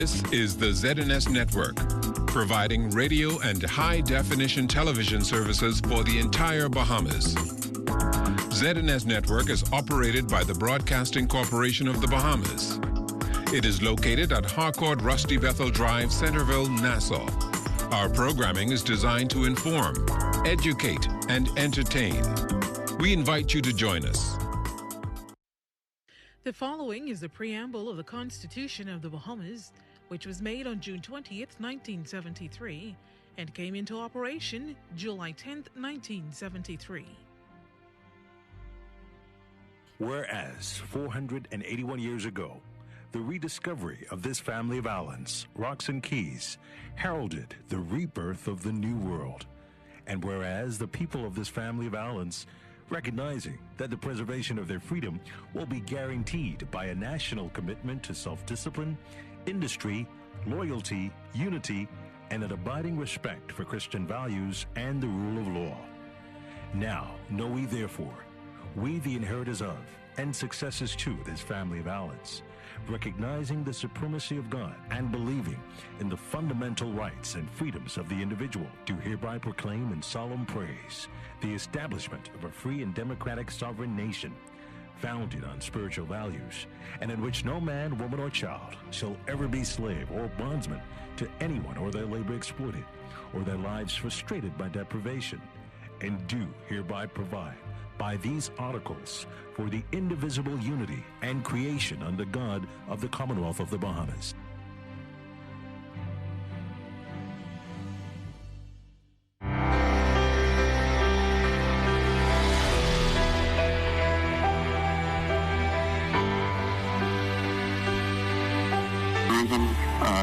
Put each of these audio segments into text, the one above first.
This is the ZNS Network, providing radio and high-definition television services for the entire Bahamas. ZNS Network is operated by the Broadcasting Corporation of the Bahamas. It is located at Harcourt Rusty Bethel Drive, Centerville, Nassau. Our programming is designed to inform, educate, and entertain. We invite you to join us. The following is the preamble of the Constitution of the Bahamas, which was made on June 20th, 1973, and came into operation July 10th, 1973. Whereas 481 years ago, the rediscovery of this family of islands, rocks and keys, heralded the rebirth of the New World. And whereas the people of this family of islands, recognizing that the preservation of their freedom will be guaranteed by a national commitment to self-discipline, industry, loyalty, unity, and an abiding respect for Christian values and the rule of law. Now, know we therefore, we the inheritors of and successors to this family of islands, recognizing the supremacy of God and believing in the fundamental rights and freedoms of the individual, do hereby proclaim in solemn praise the establishment of a free and democratic sovereign nation, founded on spiritual values, and in which no man, woman, or child shall ever be slave or bondsman to anyone, or their labor exploited, or their lives frustrated by deprivation, and do hereby provide by these articles for the indivisible unity and creation under God of the Commonwealth of the Bahamas.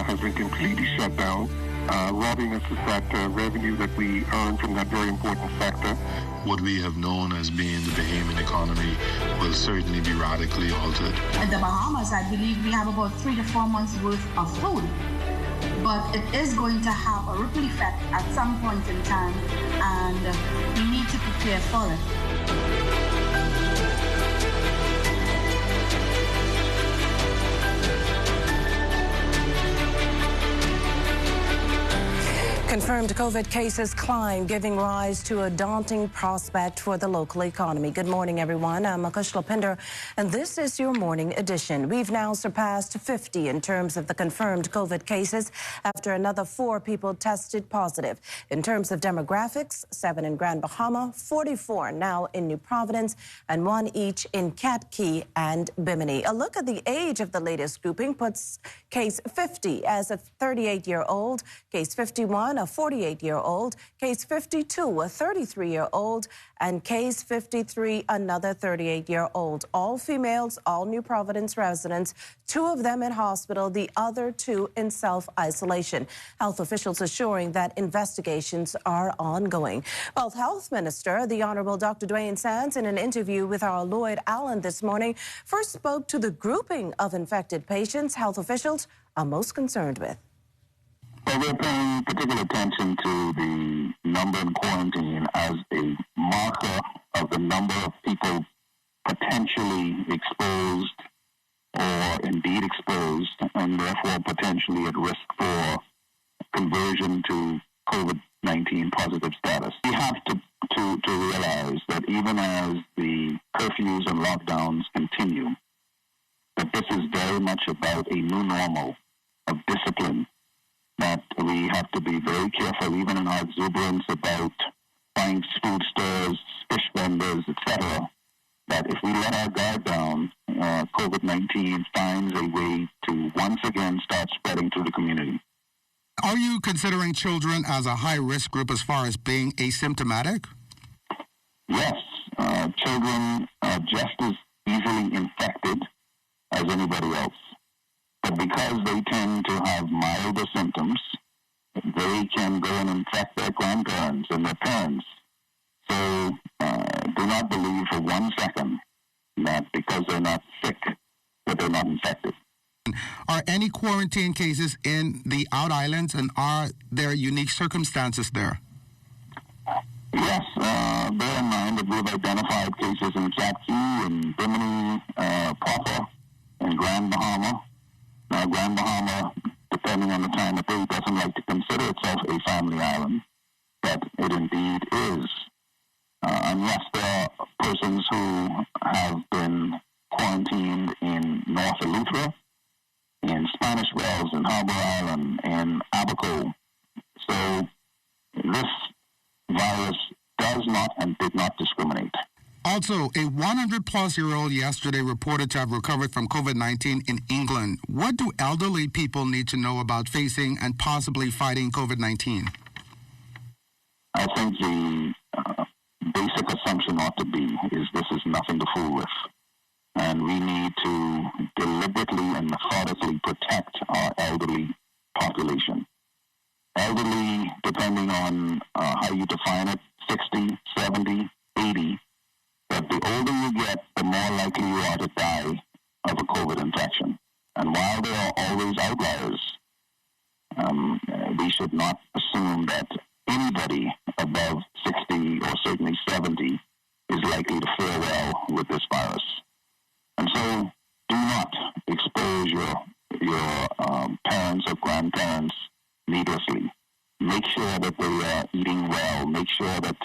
Has been completely shut down, robbing us of that revenue that we earn from that very important sector. What we have known as being the Bahamian economy will certainly be radically altered. In the Bahamas, I believe we have about 3 to 4 months worth of food, but it is going to have a ripple effect at some point in time, and we need to prepare for it. Confirmed COVID cases climb, giving rise to a daunting prospect for the local economy. Good morning, everyone. I'm Akush Lapinder, and this is your morning edition. We've now surpassed 50 in terms of the confirmed COVID cases after another 4 people tested positive. In terms of demographics, 7 in Grand Bahama, 44 now in New Providence, and 1 each in Cat Key and Bimini. A look at the age of the latest grouping puts case 50 as a 38-year-old, case 51 a 48-year-old, case 52 a 33-year-old, and case 53 another 38-year-old. All females, all New Providence residents, 2 of them in hospital, the other 2 in self-isolation. Health officials assuring that investigations are ongoing. Well, Health Minister, the Honorable Dr. Dwayne Sands, in an interview with our Lloyd Allen this morning, first spoke to the grouping of infected patients health officials are most concerned with. So we're paying particular attention to the number in quarantine as a marker of the number of people potentially exposed or indeed exposed and therefore potentially at risk for conversion to COVID-19 positive status. We have to realize that even as the curfews and lockdowns continue, that this is very much about a new normal of discipline, that we have to be very careful, even in our exuberance about buying food stores, fish vendors, etc., that if we let our guard down, COVID-19 finds a way to once again start spreading through the community. Are you considering children as a high-risk group as far as being asymptomatic? Yes. Children are just as easily infected as anybody else. But because they tend to have milder symptoms, they can go and infect their grandparents and their parents. So do not believe for 1 second that because they're not sick, that they're not infected. Are any quarantine cases in the Out Islands, and are there unique circumstances there? Yes, bear in mind that we've identified cases in Cat Key and Bimini proper and Grand Bahama. Now, Grand Bahama, depending on the time of day, doesn't like to consider itself a family island, but it indeed is. And yes, there are persons who have been quarantined in North Eleuthera, in Spanish Wells, in Harbor Island, in Abaco. So this virus does not and did not discriminate. Also, a 100-plus-year-old yesterday reported to have recovered from COVID-19 in England. What do elderly people need to know about facing and possibly fighting COVID-19? I think the basic assumption ought to be is this is nothing to fool with. And we need to deliberately and methodically protect our elderly population. Elderly, depending on how you define it, 60, 70, 80. But the older you get, the more likely you are to die of a COVID infection. And while there are always outliers, we should not assume that anybody above 60 or certainly 70 is likely to fare well with this virus. And so do not expose your parents or grandparents needlessly. Make sure that they are eating well. Make sure that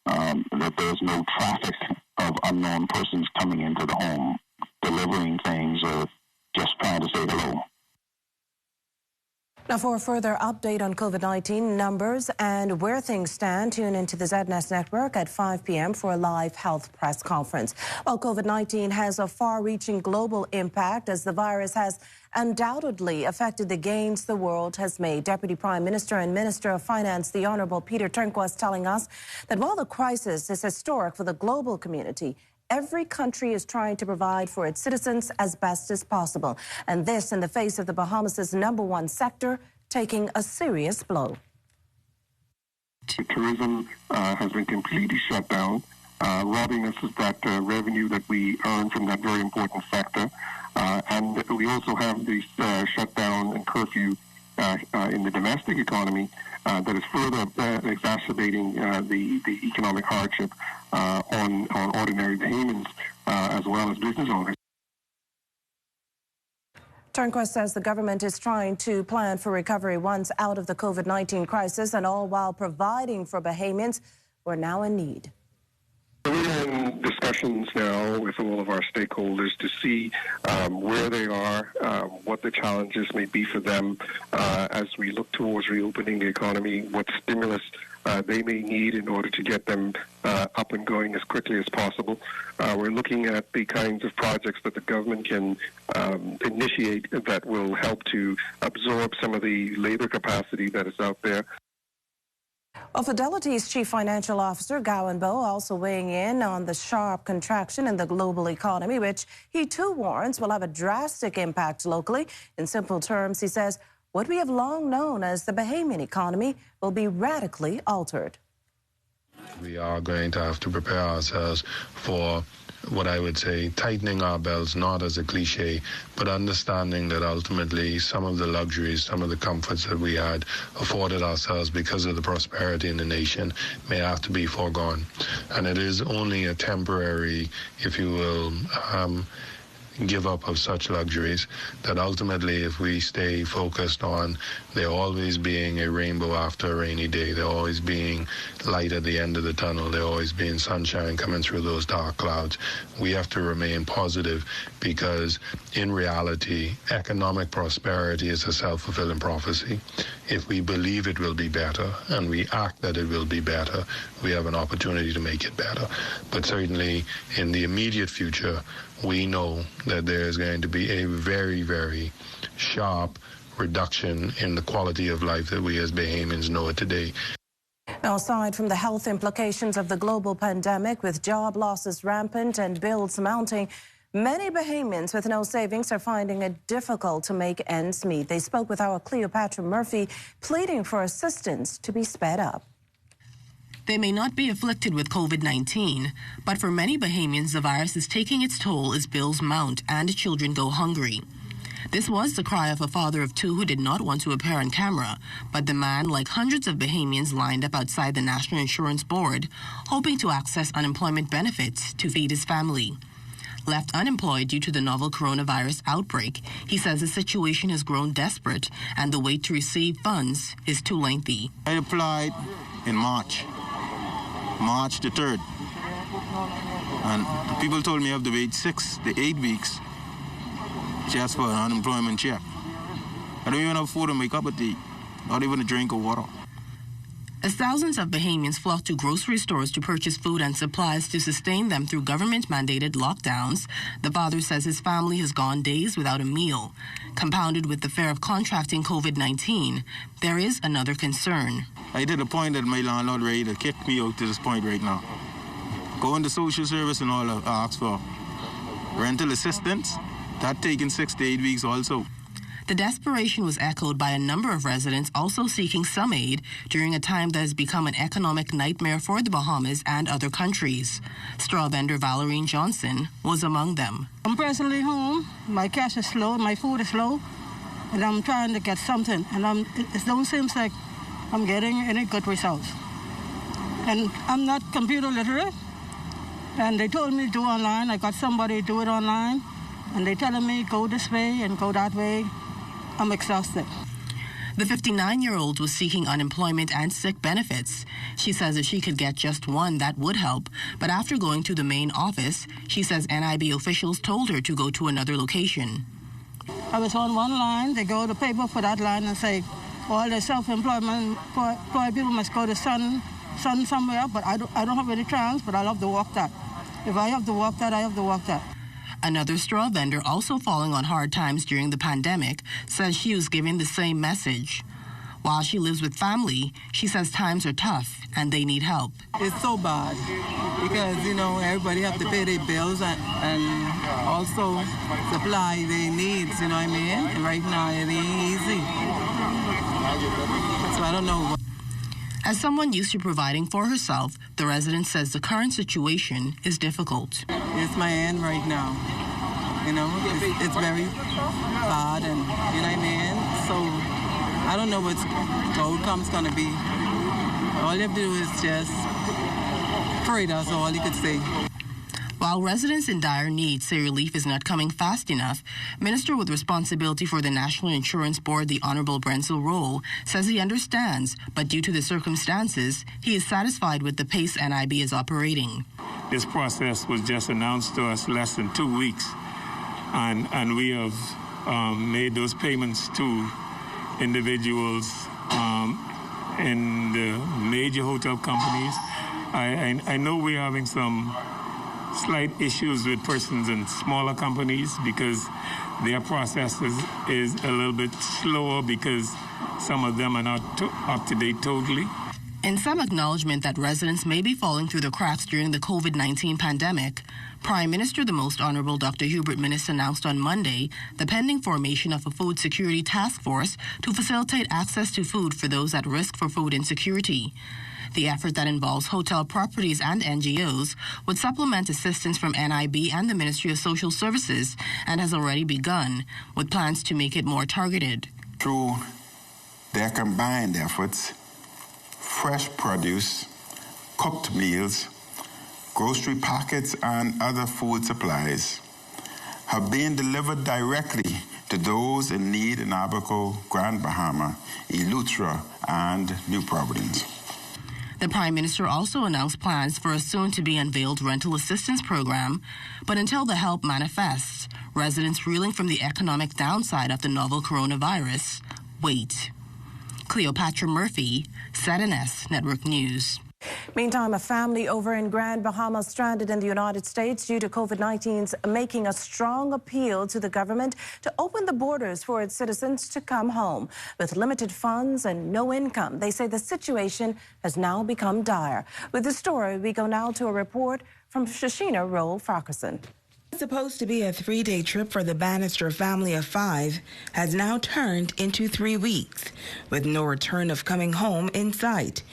that there's no traffic of unknown persons coming into the home, delivering things, or just trying to say hello. Now, for a further update on COVID-19 numbers and where things stand, tune into the ZNS Network at 5 p.m. for a live health press conference. While COVID-19 has a far-reaching global impact as the virus has undoubtedly affected the gains the world has made. Deputy Prime Minister and Minister of Finance, the Honorable Peter Turnquist, telling us that while the crisis is historic for the global community, every country is trying to provide for its citizens as best as possible. And this in the face of the Bahamas' #1 sector taking a serious blow. Tourism has been completely shut down, robbing us of that revenue that we earn from that very important sector. And we also have this shutdown and curfew in the domestic economy that is further exacerbating the economic hardship on ordinary Bahamians as well as business owners. Turnquist says the government is trying to plan for recovery once out of the COVID-19 crisis, and all while providing for Bahamians who are now in need. We're in discussions now with all of our stakeholders to see where they are, what the challenges may be for them as we look towards reopening the economy, what stimulus they may need in order to get them up and going as quickly as possible. We're looking at the kinds of projects that the government can initiate that will help to absorb some of the labor capacity that is out there. Well, Fidelity's Chief Financial Officer, Gowan Bowe, also weighing in on the sharp contraction in the global economy, which he too warns will have a drastic impact locally. In simple terms, he says, what we have long known as the Bahamian economy will be radically altered. We are going to have to prepare ourselves for what I would say, tightening our belts, not as a cliche, but understanding that ultimately some of the luxuries, some of the comforts that we had afforded ourselves because of the prosperity in the nation may have to be foregone. And it is only a temporary, if you will, give up of such luxuries, that ultimately if we stay focused on there always being a rainbow after a rainy day, there always being light at the end of the tunnel, there always being sunshine coming through those dark clouds, we have to remain positive, because in reality economic prosperity is a self-fulfilling prophecy. If we believe it will be better and we act that it will be better, we have an opportunity to make it better. But certainly in the immediate future, we know that there is going to be a very, very sharp reduction in the quality of life that we as Bahamians know it today. Now, aside from the health implications of the global pandemic, with job losses rampant and bills mounting, many Bahamians with no savings are finding it difficult to make ends meet. They spoke with our Cleopatra Murphy, pleading for assistance to be sped up. They may not be afflicted with COVID-19, but for many Bahamians, the virus is taking its toll as bills mount and children go hungry. This was the cry of a father of two who did not want to appear on camera, but the man, like hundreds of Bahamians, lined up outside the National Insurance Board, hoping to access unemployment benefits to feed his family. left unemployed due to the novel coronavirus outbreak. He says the situation has grown desperate and the wait to receive funds is too lengthy. I applied in March the 3rd. And people told me I have to wait 6 to 8 weeks just for an unemployment check. I don't even have food to make a cup of tea, not even a drink of water. As thousands of Bahamians flock to grocery stores to purchase food and supplies to sustain them through government-mandated lockdowns, the father says his family has gone days without a meal. Compounded with the fear of contracting COVID-19, there is another concern. I did a point that my landlord ready to kick me out to this point right now. Going to social service and all, ask for rental assistance. That taking 6 to 8 weeks also. The desperation was echoed by a number of residents also seeking some aid during a time that has become an economic nightmare for the Bahamas and other countries. Straw vendor Valerine Johnson was among them. I'm presently home. My cash is low, my food is low, and I'm trying to get something. And it don't seem like I'm getting any good results. And I'm not computer literate. And they told me to do online. I got somebody to do it online. And they telling me go this way and go that way. I'm exhausted. The 59-year-old was seeking unemployment and sick benefits. She says if she could get just one, that would help. But after going to the main office, she says NIB officials told her to go to another location. I was on one line. They go to paper for that line and say, all the self-employment people must go to Sun somewhere, but I don't have any chance, but I'll have to walk that. If I have to walk that, I have to walk that. Another straw vendor, also falling on hard times during the pandemic, says she was giving the same message. While she lives with family, she says times are tough and they need help. It's so bad because, everybody have to pay their bills and also supply their needs, you know what I mean? And right now, it ain't easy. So I don't know. As someone used to providing for herself, the resident says the current situation is difficult. It's my end right now. It's very bad, and you know what I mean? So I don't know what the outcome's going to be. All you have to do is just pray, that's all you could say. While residents in dire need say relief is not coming fast enough, Minister with responsibility for the National Insurance Board, the Honorable Brenzel Rolle, says he understands, but due to the circumstances, he is satisfied with the pace NIB is operating. This process was just announced to us less than 2 weeks, and we have made those payments to individuals in the major hotel companies. I know we're having some slight issues with persons in smaller companies because their process is a little bit slower because some of them are not up to date totally. In some acknowledgement that residents may be falling through the cracks during the COVID-19 pandemic, Prime Minister, the Most Honorable Dr. Hubert Minnis, announced on Monday the pending formation of a food security task force to facilitate access to food for those at risk for food insecurity. The effort that involves hotel properties and NGOs would supplement assistance from NIB and the Ministry of Social Services and has already begun, with plans to make it more targeted. Through their combined efforts, fresh produce, cooked meals, grocery packets, and other food supplies have been delivered directly to those in need in Abaco, Grand Bahama, Eleuthera, and New Providence. The Prime Minister also announced plans for a soon-to-be-unveiled rental assistance program, but until the help manifests, residents reeling from the economic downside of the novel coronavirus wait. Cleopatra Murphy, ZNS Network News. Meantime, a family over in Grand Bahama stranded in the United States due to COVID-19's making a strong appeal to the government to open the borders for its citizens to come home. With limited funds and no income, they say the situation has now become dire. With the story, we go now to a report from Shashina Roll-Farquharson. Supposed to be a 3-day trip for the Bannister family of 5 has now turned into 3 weeks, with no return of coming home in sight.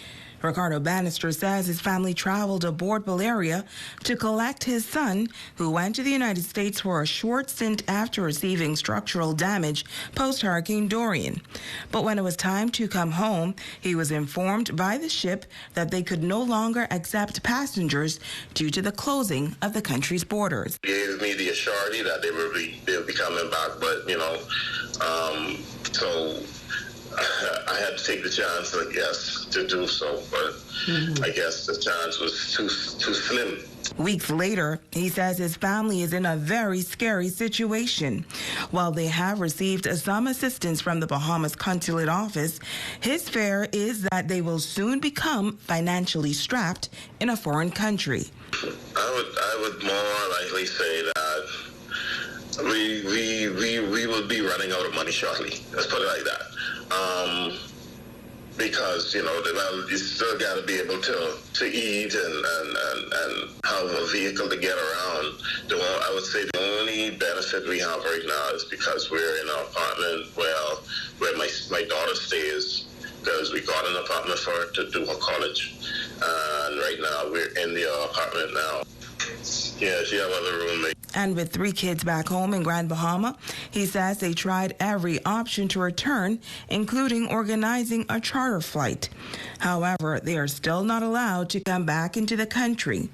Ricardo Bannister says his family traveled aboard Valeria to collect his son, who went to the United States for a short stint after receiving structural damage post-Hurricane Dorian. But when it was time to come home, he was informed by the ship that they could no longer accept passengers due to the closing of the country's borders. Gave me the assurity that they'll be coming back, but so I had to take the chance, I guess, to do so, but I guess the chance was too slim. Weeks later, he says his family is in a very scary situation. While they have received some assistance from the Bahamas Consulate Office, his fear is that they will soon become financially strapped in a foreign country. I would more likely say that we will be running out of money shortly. Let's put it like that. Because, you still got to be able to eat and have a vehicle to get around. I would say the only benefit we have right now is because we're in an apartment where my daughter stays, because we got an apartment for her to do her college. And right now we're in the apartment now. Yeah, she have other roommates. And with 3 kids back home in Grand Bahama, he says they tried every option to return, including organizing a charter flight. However, they are still not allowed to come back into the country.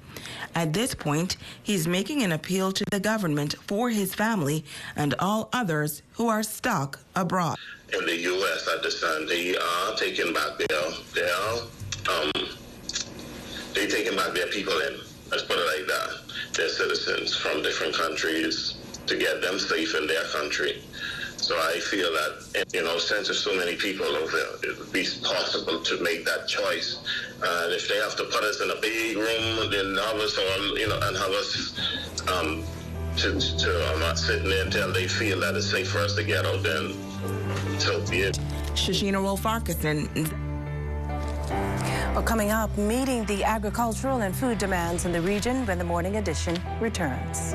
At this point, he's making an appeal to the government for his family and all others who are stuck abroad. In the U.S., I understand they are taking back they're taking back their people in. Let's put it like that. They're citizens from different countries to get them safe in their country. So I feel that, since there's so many people over there, it would be possible to make that choice. And if they have to put us in a big room, then have us, and have us not sitting there until they feel that it's safe for us to get out, then so be it. Shashina Wolf-Farquharson. Well, coming up, meeting the agricultural and food demands in the region when the morning edition returns.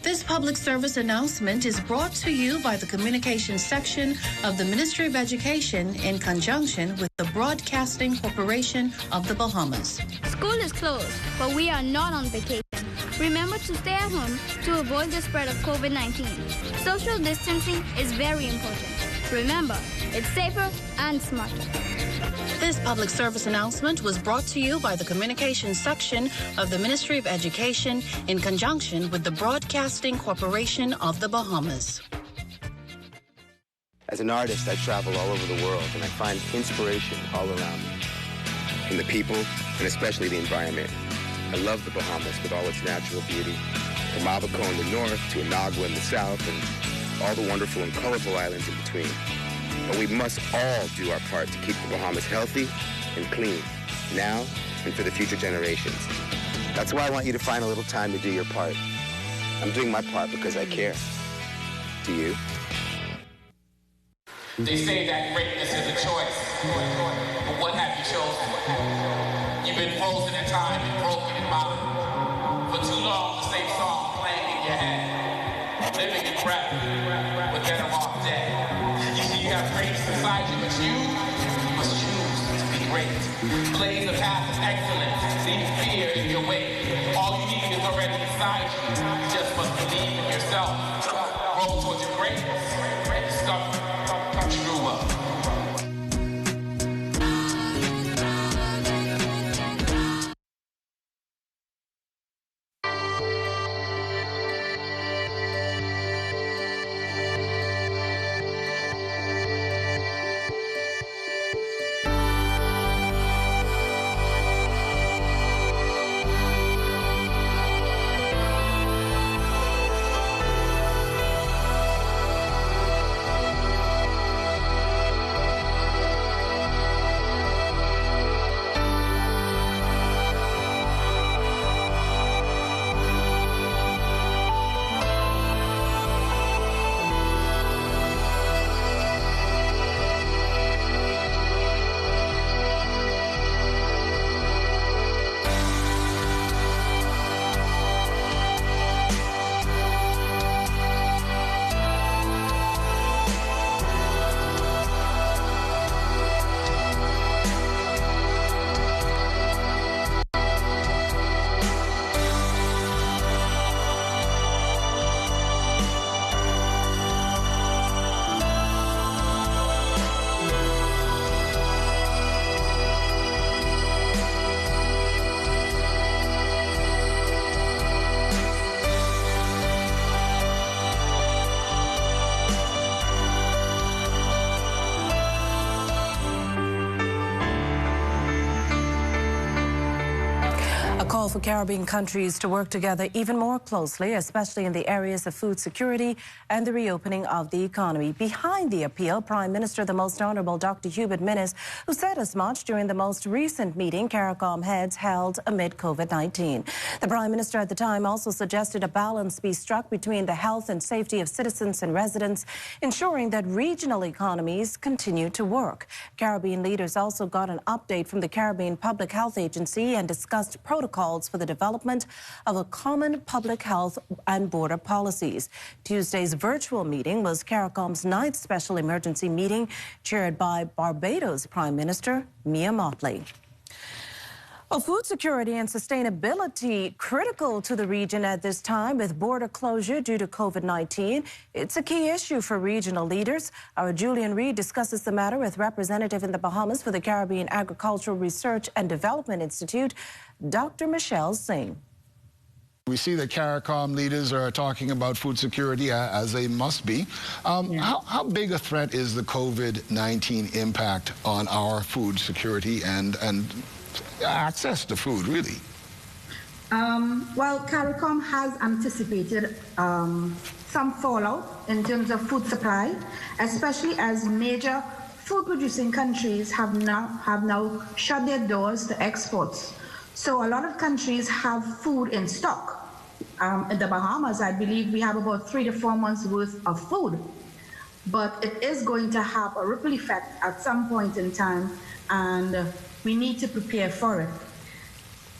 This public service announcement is brought to you by the Communications section of the Ministry of Education in conjunction with the Broadcasting Corporation of the Bahamas. School is closed, but we are not on vacation. Remember to stay at home to avoid the spread of COVID-19. Social distancing is very important. Remember, it's safer and smarter. This public service announcement was brought to you by the Communications section of the Ministry of Education in conjunction with the Broadcasting Corporation of the Bahamas. As an artist, I travel all over the world and I find inspiration all around me. In the people and especially the environment. I love the Bahamas with all its natural beauty. From Abaco in the north to Inagua in the south and all the wonderful and colorful islands in between. But we must all do our part to keep the Bahamas healthy and clean, now and for the future generations. That's why I want you to find a little time to do your part. I'm doing my part because I care. Do you? They say that greatness is a choice, but what have you chosen? You've been frozen in time and broken in mind. For too long, the same song playing in your head. Living in breath, but better off dead. You have greatness inside you, but you must choose to be great. Blaze the path of excellence, leave fear in your way. All you need is already inside you. You just must believe in yourself. Roll towards your greatness. Discover true love. call for Caribbean countries to work together even more closely, especially in the areas of food security and the reopening of the economy. Behind the appeal, Prime Minister, the Most Honorable Dr. Hubert Minnis, who said as much during the most recent meeting CARICOM heads held amid COVID-19. The Prime Minister at the time also suggested a balance be struck between the health and safety of citizens and residents, ensuring that regional economies continue to work. Caribbean leaders also got an update from the Caribbean Public Health Agency and discussed protocols for the development of a common public health and border policies. Tuesday's virtual meeting was CARICOM's 9th special emergency meeting, chaired by Barbados Prime Minister Mia Mottley. Well, food security and sustainability critical to the region at this time with border closure due to COVID-19. It's a key issue for regional leaders. Our Julian Reed discusses the matter with representative in the Bahamas for the Caribbean Agricultural Research and Development Institute, Dr. Michelle Singh. We see that CARICOM leaders are talking about food security as they must be. How big a threat is the COVID-19 impact on our food security and access to food, really? Well, CARICOM has anticipated some fallout in terms of food supply, especially as major food-producing countries have now shut their doors to exports. So a lot of countries have food in stock. In the Bahamas, I believe we have about 3 to 4 months worth of food. But it is going to have a ripple effect at some point in time, and we need to prepare for it.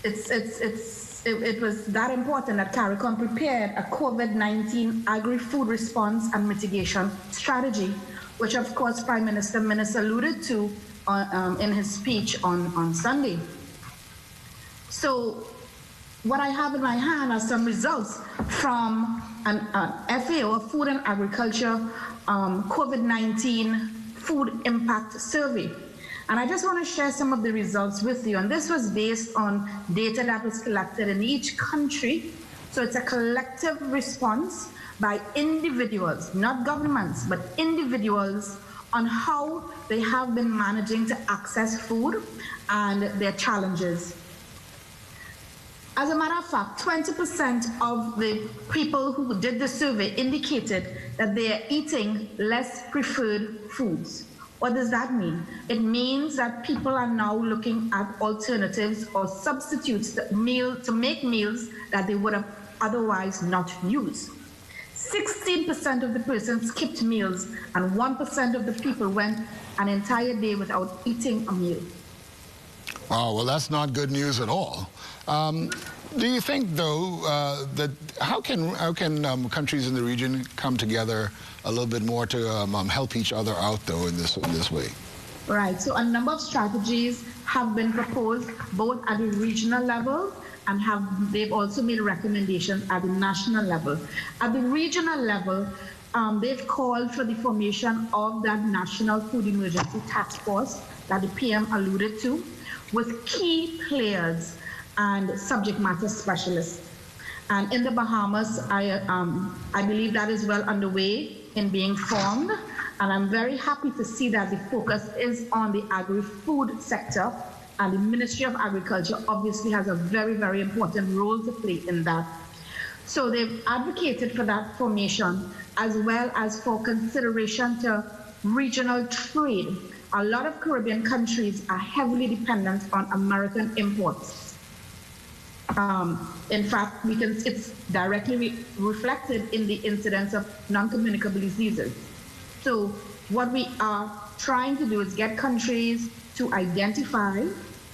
It was that important that CARICOM prepared a COVID-19 agri-food response and mitigation strategy, which of course Prime Minister Minnis alluded to in his speech on Sunday. So what I have in my hand are some results from an FAO, a Food and Agriculture COVID-19 Food Impact Survey. And I just want to share some of the results with you. And this was based on data that was collected in each country. So it's a collective response by individuals, not governments, but individuals, on how they have been managing to access food and their challenges. As a matter of fact, 20% of the people who did the survey indicated that they are eating less preferred foods. What does that mean? It means that people are now looking at alternatives or substitutes to make meals that they would have otherwise not used. 16% of the persons skipped meals, and 1% of the people went an entire day without eating a meal. Wow, well, that's not good news at all. Do you think, though, that how can countries in the region come together a little bit more to help each other out, though, in this way? Right. So a number of strategies have been proposed, both at the regional level and they've also made recommendations at the national level. At the regional level, they've called for the formation of that National Food Emergency Task Force that the PM alluded to, with key players and subject matter specialists. And in the Bahamas, I believe that is well underway in being formed. And I'm very happy to see that the focus is on the agri-food sector, and the Ministry of Agriculture obviously has a very, very important role to play in that. So they've advocated for that formation, as well as for consideration to regional trade. A lot of Caribbean countries are heavily dependent on American imports. In fact, it's directly reflected in the incidence of non-communicable diseases. So what we are trying to do is get countries to identify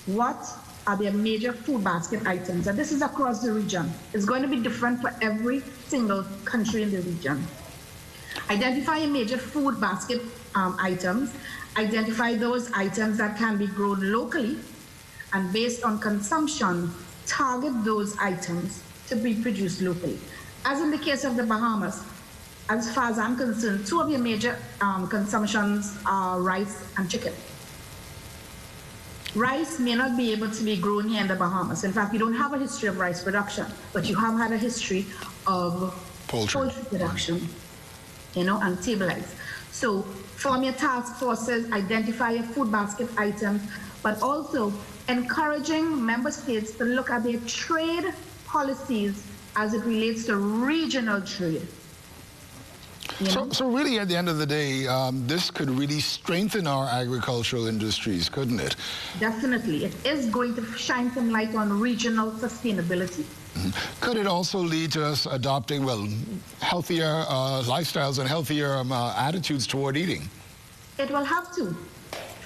what are their major food basket items. And this is across the region. It's going to be different for every single country in the region. Identify your major food basket items. Identify those items that can be grown locally, and based on consumption, target those items to be produced locally. As in the case of the Bahamas, as far as I'm concerned, 2 of your major consumptions are rice and chicken. Rice may not be able to be grown here in the Bahamas. In fact, we don't have a history of rice production, but you have had a history of poultry production, and table eggs. So form your task forces, identify your food basket items, but also encouraging member states to look at their trade policies as it relates to regional trade. So really, at the end of the day, this could really strengthen our agricultural industries, couldn't it? Definitely. It is going to shine some light on regional sustainability. Could it also lead to us adopting, well, healthier lifestyles and healthier attitudes toward eating? It will have to.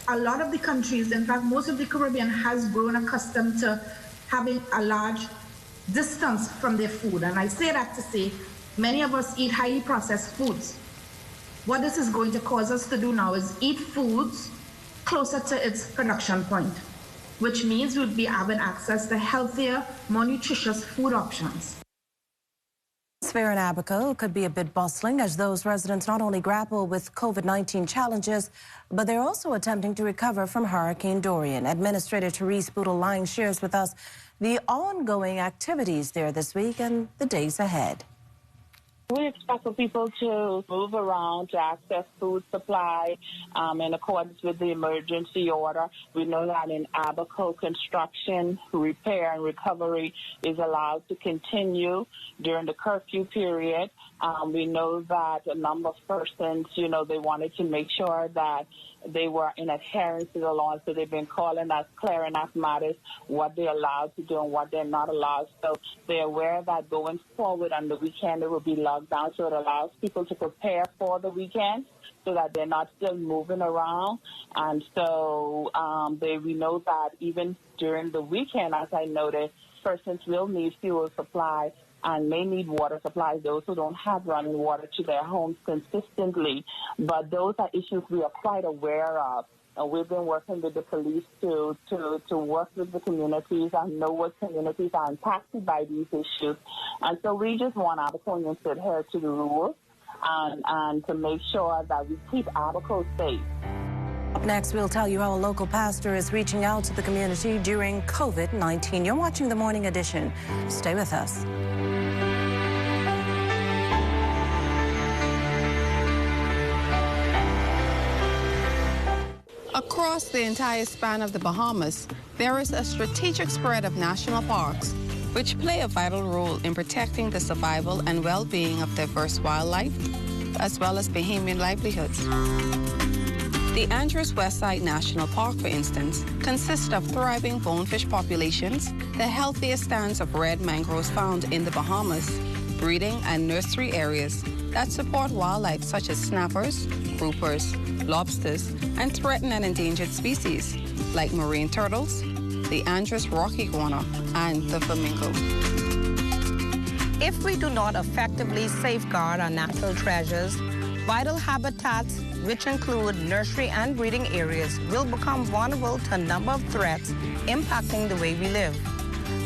A lot of the countries, in fact, most of the Caribbean has grown accustomed to having a large distance from their food. And I say that to say, many of us eat highly processed foods. What this is going to cause us to do now is eat foods closer to its production point, which means we'll be having access to healthier, more nutritious food options. This fair in Abaco could be a bit bustling as those residents not only grapple with COVID-19 challenges, but they're also attempting to recover from Hurricane Dorian. Administrator Therese Boodle-Lang shares with us the ongoing activities there this week and the days ahead. We expect for people to move around to access food supply in accordance with the emergency order. We know that in Abaco, construction, repair, and recovery is allowed to continue during the curfew period. We know that a number of persons, they wanted to make sure that they were in adherence to the law, so they've been calling us, clearing up matters, what they're allowed to do and what they're not allowed. So they're aware that going forward on the weekend there will be lockdown, so it allows people to prepare for the weekend so that they're not still moving around. And so we know that even during the weekend, as I noted, persons will need fuel supply and may need water supplies, those who don't have running water to their homes consistently. But those are issues we are quite aware of. And we've been working with the police to work with the communities and know what communities are impacted by these issues. And so we just want Abaconians to adhere to the rules and to make sure that we keep Abaco safe. Up next, we'll tell you how a local pastor is reaching out to the community during COVID-19. You're watching The Morning Edition. Stay with us. Across the entire span of the Bahamas, there is a strategic spread of national parks which play a vital role in protecting the survival and well-being of diverse wildlife, as well as Bahamian livelihoods. The Andros Westside National Park, for instance, consists of thriving bonefish populations, the healthiest stands of red mangroves found in the Bahamas, breeding and nursery areas that support wildlife such as snappers, groupers, lobsters, and threatened and endangered species like marine turtles, the Andros rock iguana, and the flamingo. If we do not effectively safeguard our natural treasures, vital habitats, which include nursery and breeding areas, will become vulnerable to a number of threats impacting the way we live.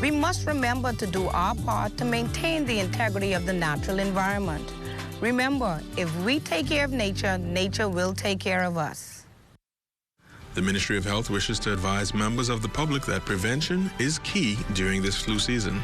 We must remember to do our part to maintain the integrity of the natural environment. Remember, if we take care of nature, nature will take care of us. The Ministry of Health wishes to advise members of the public that prevention is key during this flu season.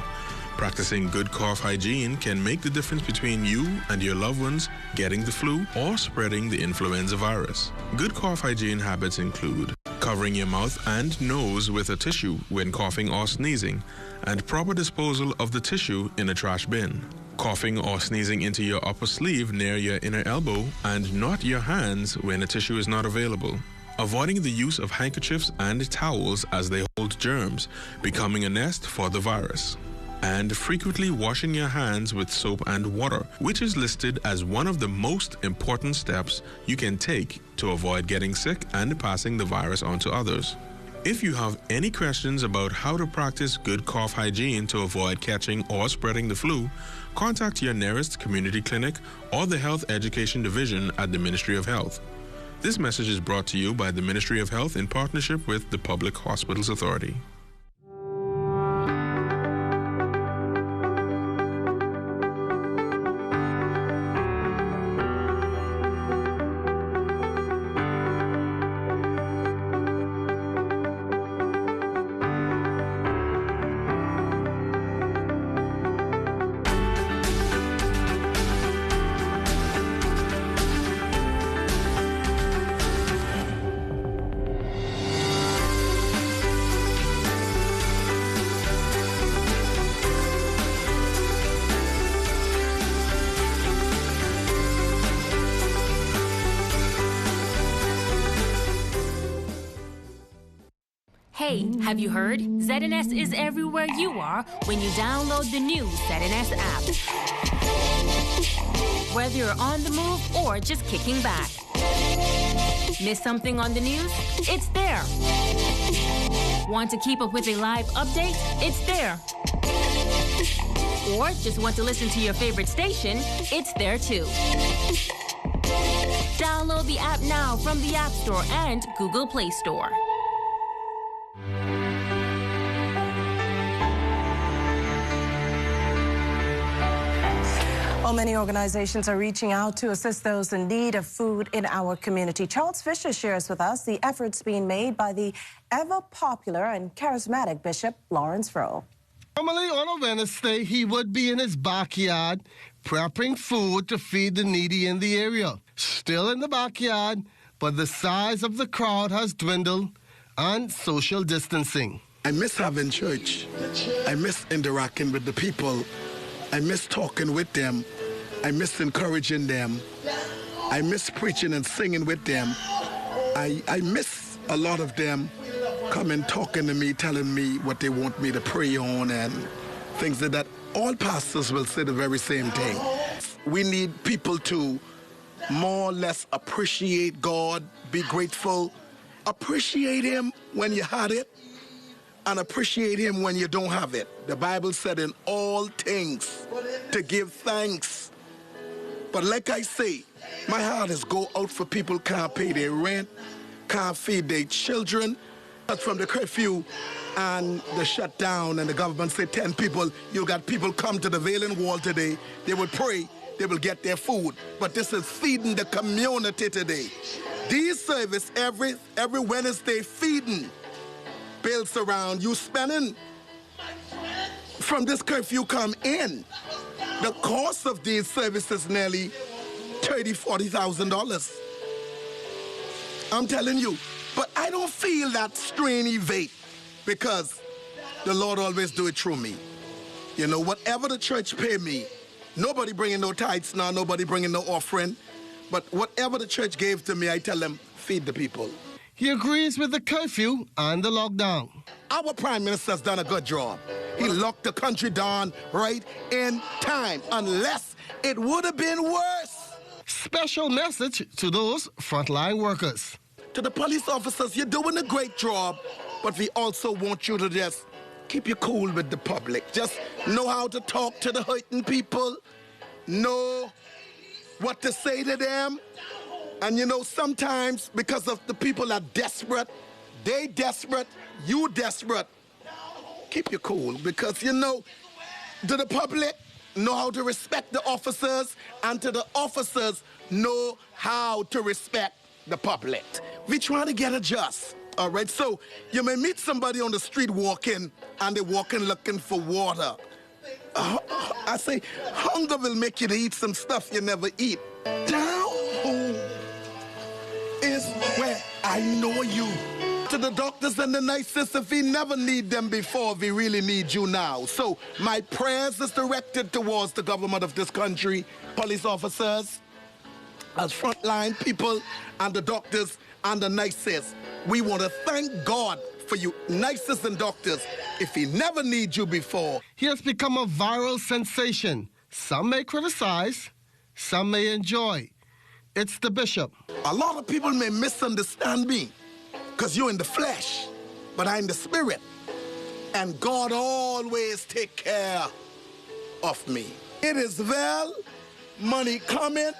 Practicing good cough hygiene can make the difference between you and your loved ones getting the flu or spreading the influenza virus. Good cough hygiene habits include covering your mouth and nose with a tissue when coughing or sneezing, and proper disposal of the tissue in a trash bin. Coughing or sneezing into your upper sleeve near your inner elbow and not your hands when a tissue is not available. Avoiding the use of handkerchiefs and towels as they hold germs, becoming a nest for the virus. And frequently washing your hands with soap and water, which is listed as one of the most important steps you can take to avoid getting sick and passing the virus on to others. If you have any questions about how to practice good cough hygiene to avoid catching or spreading the flu, contact your nearest community clinic or the Health Education Division at the Ministry of Health. This message is brought to you by the Ministry of Health in partnership with the Public Hospitals Authority. Hey, have you heard? ZNS is everywhere you are when you download the new ZNS app. Whether you're on the move or just kicking back. Miss something on the news? It's there. Want to keep up with a live update? It's there. Or just want to listen to your favorite station? It's there too. Download the app now from the App Store and Google Play Store. Well, many organizations are reaching out to assist those in need of food in our community. Charles Fisher shares with us the efforts being made by the ever-popular and charismatic Bishop Lawrence Rowe. Normally on a Wednesday, he would be in his backyard prepping food to feed the needy in the area. Still in the backyard, but the size of the crowd has dwindled and social distancing. I miss having church. I miss interacting with the people. I miss talking with them. I miss encouraging them. I miss preaching and singing with them. I miss a lot of them coming talking to me, telling me what they want me to pray on and things like that. All pastors will say the very same thing. We need people to more or less appreciate God, be grateful, appreciate Him when you had it, and appreciate Him when you don't have it. The Bible said in all things to give thanks. But like I say, my heart is go out for people can't pay their rent, can't feed their children. That's from the curfew and the shutdown and the government say 10 people, you got people come to the Wailing Wall today, they will pray, they will get their food. But this is feeding the community today. These service every Wednesday feeding. Bills around you spending from this curfew come in. The cost of these services nearly $30,000-$40,000. I'm telling you, but I don't feel that strainy weight because the Lord always do it through me. You know, whatever the church pay me, nobody bringing no tithes now, nobody bringing no offering, but whatever the church gave to me, I tell them, feed the people. He agrees with the curfew and the lockdown. Our Prime Minister's done a good job. He locked the country down right in time, unless it would have been worse. Special message to those frontline workers. To the police officers, you're doing a great job, but we also want you to just keep you cool with the public. Just know how to talk to the hurting people, know what to say to them. And you know, sometimes because of the people are desperate, they desperate, you desperate, keep you cool because, you know, to the public, know how to respect the officers, and to the officers, know how to respect the public. We try to get adjust, all right? So you may meet somebody on the street walking, and they're walking looking for water. I say, hunger will make you to eat some stuff you never eat. Down home is where I know you. To the doctors and the nurses, if we never need them before, we really need you now. So my prayers is directed towards the government of this country, police officers, as frontline people, and the doctors and the nurses. We want to thank God for you nurses and doctors if he never need you before. He has become a viral sensation. Some may criticize, some may enjoy. It's the bishop. A lot of people may misunderstand me because you're in the flesh, but I'm in the spirit. And God always take care of me. It is well, money coming.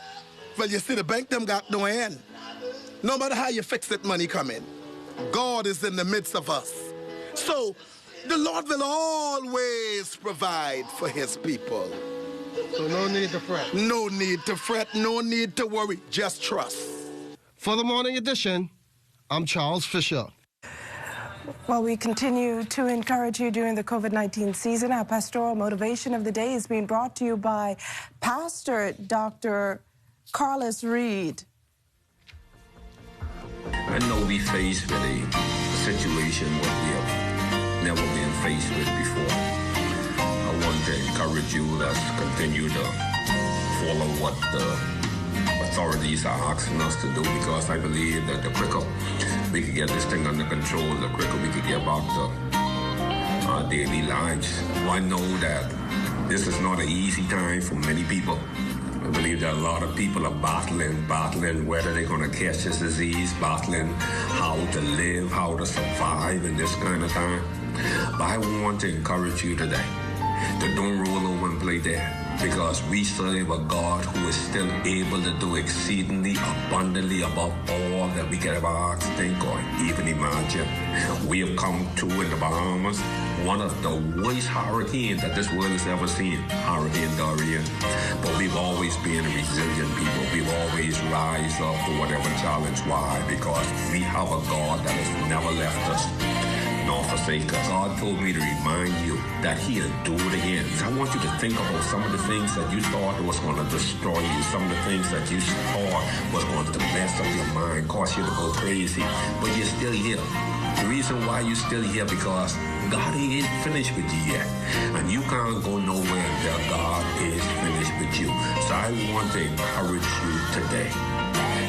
Well, you see, the bank them got no end. No matter how you fix it, money coming. God is in the midst of us. So the Lord will always provide for his people. So no need to fret. No need to fret, no need to worry, just trust. For the Morning Edition, I'm Charles Fisher. Well, we continue to encourage you during the COVID-19 season. Our pastoral motivation of the day is being brought to you by Pastor Dr. Carlos Reed. I know we faced with a situation what we have never been faced with before. I want to encourage you, let's continue to follow what the authorities are asking us to do, because I believe that the quicker we can get this thing under control, the quicker we can get back to our daily lives. I know that this is not an easy time for many people. I believe that a lot of people are battling whether they're going to catch this disease, battling how to live, how to survive in this kind of time. But I want to encourage you today to don't roll over and play dead, because we serve a God who is still able to do exceedingly abundantly above all that we can ever ask, think, or even imagine. We have come to in the Bahamas one of the worst hurricanes that this world has ever seen, Hurricane Dorian. But we've always been resilient people. We've always rise up to whatever challenge. Why? Because we have a God that has never left us nor forsake us. God told me to remind you that He'll do it again. So I want you to think about some of the things that you thought was going to destroy you, some of the things that you thought was going to mess up your mind, cause you to go crazy, but you're still here. The reason why you're still here, because God ain't finished with you yet. And you can't go nowhere until God is finished with you. So I want to encourage you today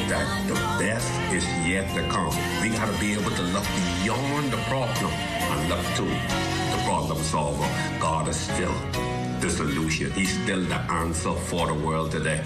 that the best is yet to come. We got to be able to look beyond the problem and look to the problem solver. God is still the solution. He's still the answer for the world today.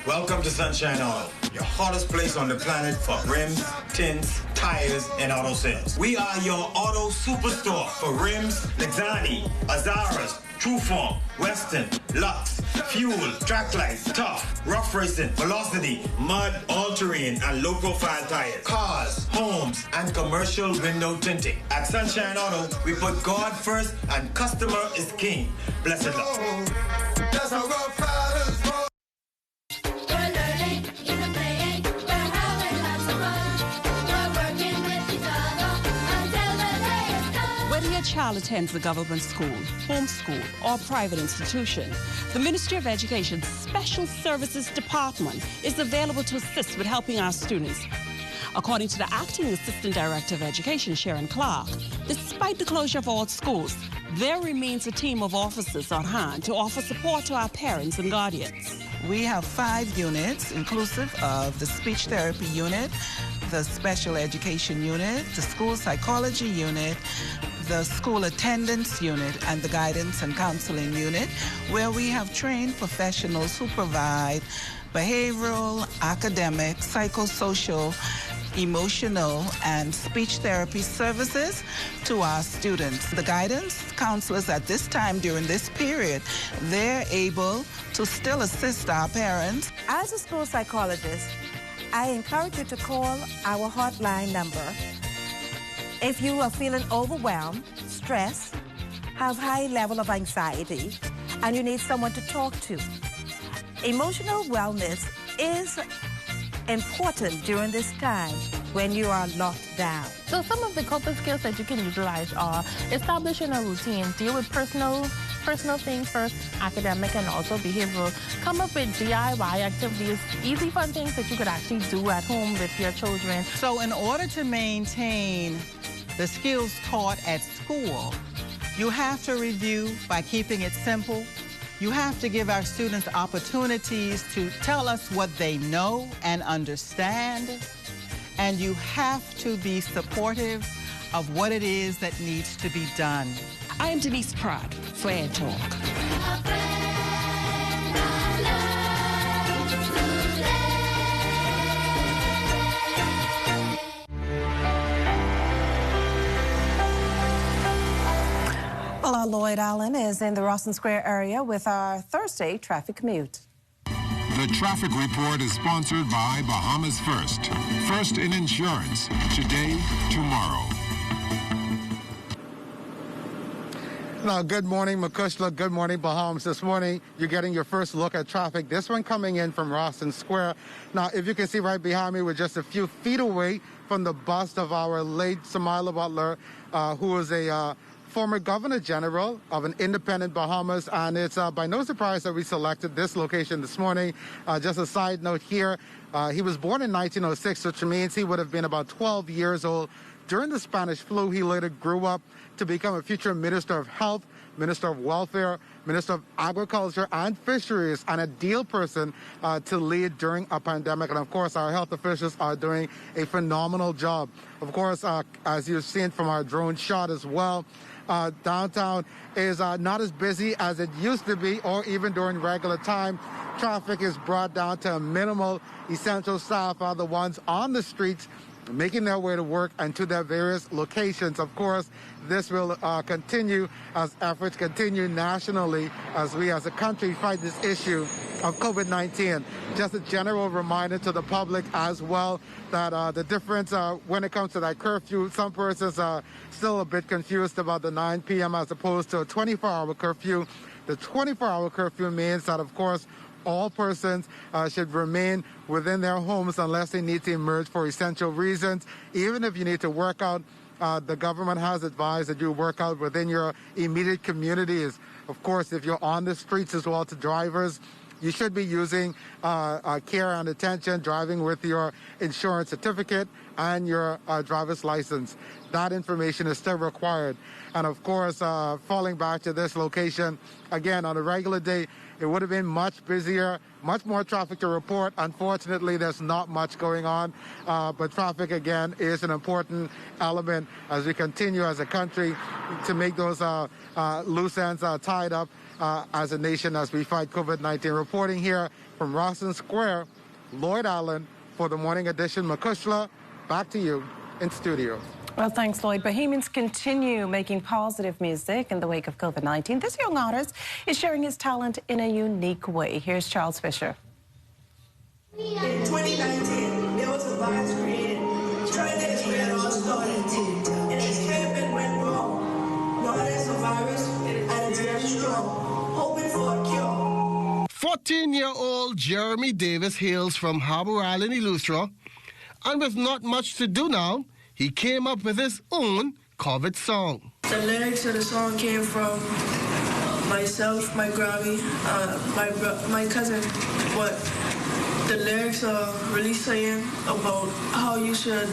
Welcome to Sunshine Auto, your hottest place on the planet for rims, tints, tires, and auto sales. We are your auto superstore for rims, Lexani, Azaras, Trueform, Western, Lux, Fuel, Track Lights, Tough, Rough Racing, Velocity, Mud, All-Terrain, and low-profile tires. Cars, homes, and commercial window tinting. At Sunshine Auto, we put God first and customer is king. Blessed luck. That's how rough riders roll. Whether your child attends a government school, homeschool, or private institution, the Ministry of Education's Special Services Department is available to assist with helping our students. According to the Acting Assistant Director of Education, Sharon Clark, despite the closure of all schools, there remains a team of officers on hand to offer support to our parents and guardians. We have 5 units, inclusive of the speech therapy unit, the special education unit, the school psychology unit, the school attendance unit, and the guidance and counseling unit, where we have trained professionals who provide behavioral, academic, psychosocial, emotional, and speech therapy services to our students. The guidance counselors at this time, during this period, they're able to still assist our parents. As a school psychologist, I encourage you to call our hotline number if you are feeling overwhelmed, stressed, have high level of anxiety, and you need someone to talk to. Emotional wellness is important during this time when you are locked down. So some of the coping skills that you can utilize are establishing a routine, deal with personal things first, academic and also behavioral. Come up with DIY activities, easy fun things that you could actually do at home with your children. So in order to maintain the skills taught at school, you have to review by keeping it simple. You have to give our students opportunities to tell us what they know and understand. And you have to be supportive of what it is that needs to be done. I am Denise Pratt for Ed Talk. Well, Lloyd Allen is in the Rawson Square area with our Thursday traffic commute. The traffic report is sponsored by Bahamas First. First in insurance. Today, tomorrow. Now, good morning, Macushla. Good morning, Bahamas. This morning, you're getting your first look at traffic. This one coming in from Rawson Square. Now, if you can see right behind me, we're just a few feet away from the bust of our late Samila Butler, who was a former Governor General of an independent Bahamas, and it's by no surprise that we selected this location this morning. Just a side note here, he was born in 1906, which means he would have been about 12 years old. During the Spanish flu, he later grew up to become a future Minister of Health, Minister of Welfare, Minister of Agriculture and Fisheries, and a ideal person to lead during a pandemic. And of course, our health officials are doing a phenomenal job. Of course, as you've seen from our drone shot as well, downtown is not as busy as it used to be, or even during regular time. Traffic is brought down to a minimal. Essential staff are the ones on the streets making their way to work and to their various locations. Of course, this will continue as efforts continue nationally as we as a country fight this issue of COVID-19. Just a general reminder to the public as well that the difference when it comes to that curfew, some persons are still a bit confused about the 9 p.m. as opposed to a 24-hour curfew. The 24-hour curfew means that, of course, all persons should remain within their homes unless they need to emerge for essential reasons. Even if you need to work out, the government has advised that you work out within your immediate communities. Of course, if you're on the streets as well, to drivers, you should be using care and attention, driving with your insurance certificate and your driver's license. That information is still required. And of course, falling back to this location, again, on a regular day, it would have been much busier, much more traffic to report. Unfortunately, there's not much going on, but traffic, again, is an important element as we continue as a country to make those loose ends tied up as a nation as we fight COVID-19. Reporting here from Rawson Square, Lloyd Allen for the Morning Edition. Makushla, back to you in studio. Well, thanks, Lloyd. Bahamians continue making positive music in the wake of COVID-19. This young artist is sharing his talent in a unique way. Here's Charles Fisher. In 2019, there was a virus created trying to get where it all started. And its campaign went wrong. Now there's a virus and it's very strong, hoping for a cure. 14-year-old Jeremy Davis hails from Harbour Island, Eleuthera, and with not much to do now, he came up with his own COVID song. The lyrics of the song came from myself, my Grammy, my cousin. But the lyrics are really saying about how you should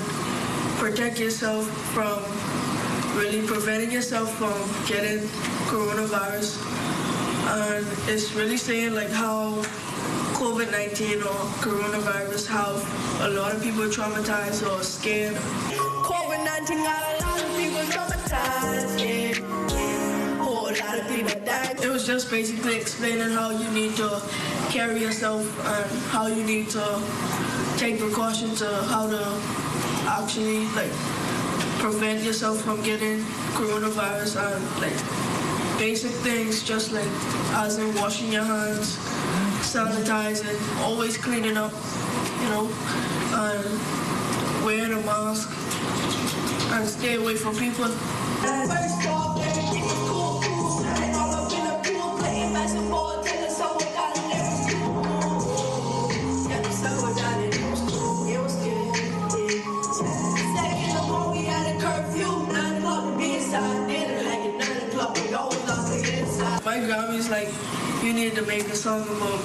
protect yourself from really preventing yourself from getting coronavirus. And it's really saying like how COVID-19 or coronavirus, how a lot of people are traumatized or scared. COVID-19 got a lot of people traumatized, yeah. Whole lot of people died. It was just basically explaining how you need to carry yourself and how you need to take precautions of how to actually like prevent yourself from getting coronavirus and like basic things just like as in washing your hands, sanitizing, always cleaning up, you know, and wearing a mask and stay away from people. First off, everything was cool, and all up in the pool playing basketball till someone got in there. Yeah, someone got in there. It was good. Second of all, we had a curfew, 9 o'clock to be inside. Dinner like at 9 o'clock, we always locked to get inside. My Grammy's like, you need to make a song about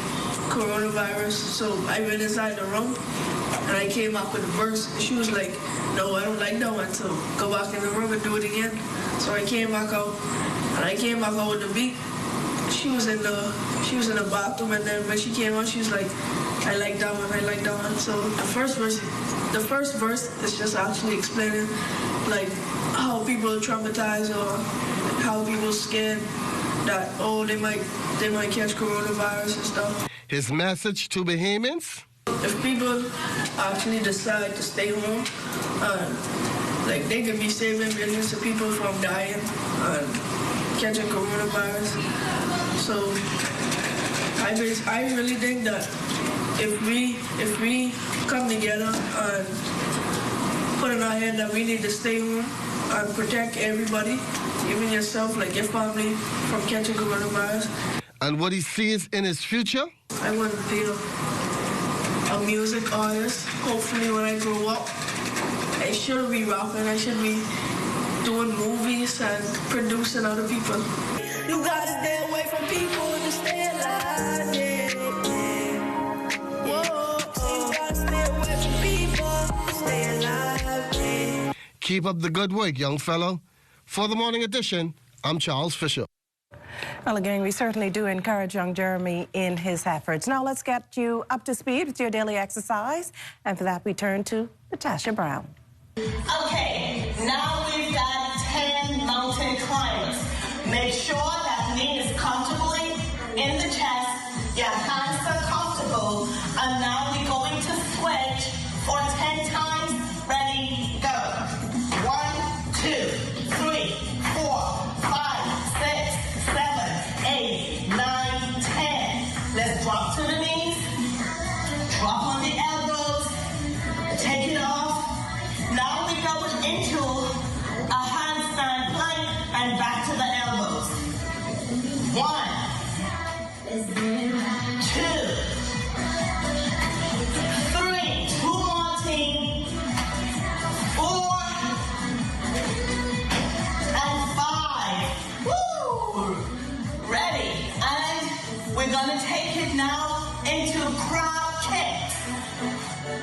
coronavirus, so I went inside the room and I came up with a verse. And she was like, no, I don't like that one, so go back in the room and do it again. So I came back out, and I came back out with the beat. She was in the bathroom, and then when she came out, she was like, I like that one, I like that one. So the first verse is just actually explaining like how people are traumatized or how people are scared that they might catch coronavirus and stuff. His message to Bahamians? If people actually decide to stay home, like they could be saving millions of people from dying and catching coronavirus. So I really think that if we come together and put in our head that we need to stay home and protect everybody, even yourself, like your family, from catching coronavirus. And what he sees in his future? I want to be a music artist. Hopefully when I grow up, I shouldn't be rapping. I should be doing movies and producing other people. You gotta stay away from people to stay alive. You gotta stay away from people to stay alive. Keep up the good work, young fellow. For the Morning Edition, I'm Charles Fisher. Well, again, we certainly do encourage young Jeremy in his efforts. Now let's get you up to speed with your daily exercise. And for that, we turn to Natasha Brown. Okay, now we've got 10 mountain climbers. Make sure that knee is comfortably in the chest, your hands are comfortable, and now we're going to switch for 10 times. Ready, go. 1, 2, 3, 4, 5, 6, 7, 8, 9, 10. Let's drop to the knees, drop on the elbows, take it off. Now we go into a handstand plank and back to the elbows. 1, 2, 3, 2 more team, 4, and 5. Woo! Ready? And we're gonna take it now into crab kicks.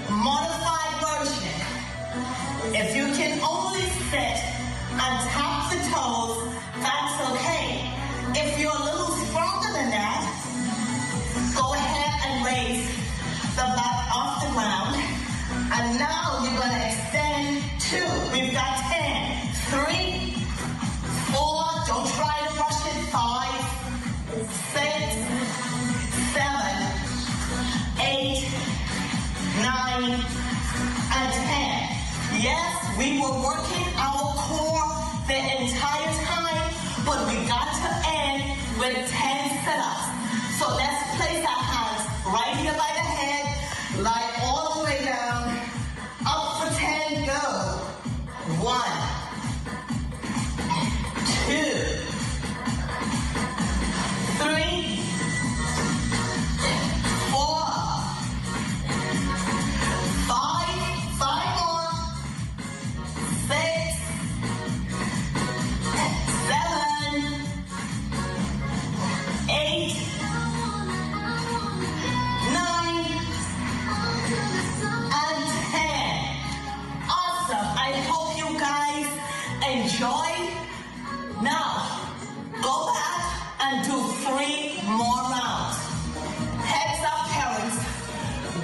Modified version. If you can only sit and tap the toes, that's okay. If you're a little stronger than that, go ahead and raise the back off the ground. And now you're going to extend 2. We've got 10, 3, 4, don't try to rush it, 5, 6, 7, 8, 9, and 10. Yes, we were working our core the entire time, but we got to end with 10 sit-ups. So let's place our hands right here by the head, lie all the way down, up for 10, go. 1, 2, 3, 4, 5 more, 6, 7, 8, 9, and 10. Awesome. I hope you guys enjoy. Now, go back and do 3 more rounds. Heads up, parents.